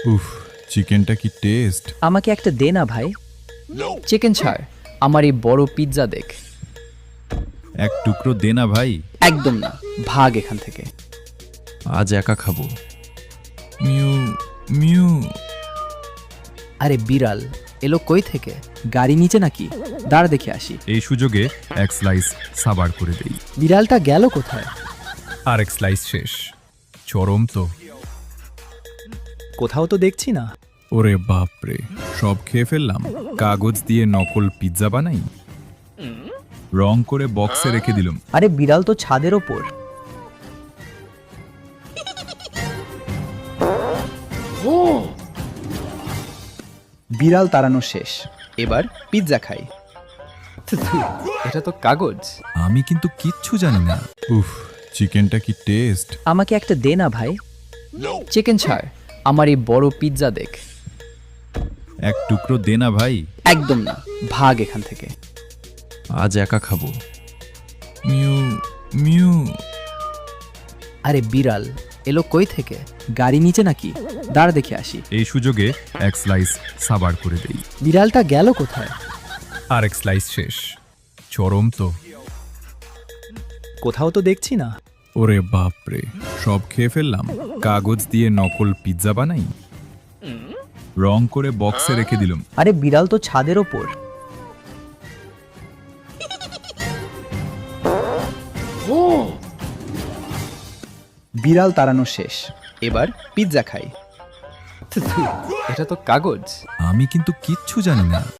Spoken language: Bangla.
উফ, চিকেনটা কি টেস্ট! আমাকে একটা দে না ভাই। চিকেন ছাড়, আমার এই বড় পিৎজা দেখ। এক টুকরো দে না ভাই। একদম না, ভাগ এখান থেকে। আজ একা খাবো। Mu mu. আরে বিড়াল এলো কই থেকে? গাড়ি নিচে নাকি? দাঁড়া দেখে আসি। এই সুযোগে এক স্লাইস সাবার করে দেই। বিড়ালটা গেল কোথায়? আর এক স্লাইস শেষ। চরম তো। কোথাও তো দেখছি না। ওরে বাপরে, সব খেয়ে ফেললাম। কাগজ দিয়ে নকল পিৎজা বানাই, রং করে বক্সে রেখে দিলাম। আরে বিড়াল তো ছাদের ওপর। বিড়াল তাড়ানো শেষ, এবার পিৎজা খাই। এটা তো কাগজ। আমি কিন্তু কিচ্ছু জানি না। উফ, চিকেনটা কি টেস্ট! আমাকে একটা দে না ভাই। চিকেন ছাড়, আমার এই বড় পিৎজা দেখ। এক টুকরো দে না ভাই। একদম না, ভাগ এখান থেকে। আজ একা খাবো। Mu mu. আরে বিড়াল এলো কই থেকে? গাড়ি নিচে নাকি? দাঁড়া দেখে আসি। এই সুযোগে এক স্লাইস সাবার করে দেই। বিড়ালটা গেল কোথায়? আর এক স্লাইস শেষ। চরম তো। কোথাও তো দেখছি না। ওরে বাপরে, সব খেয়ে ফেললাম। কাগজ দিয়ে নকল পিৎজা বানাই, রং করে বক্সে রেখে দিলাম। আরে বিড়াল তো ছাদের ওপর। বিড়াল তাড়ানো শেষ, এবার পিৎজা খাই। এটা তো কাগজ। আমি কিন্তু কিচ্ছু জানি না।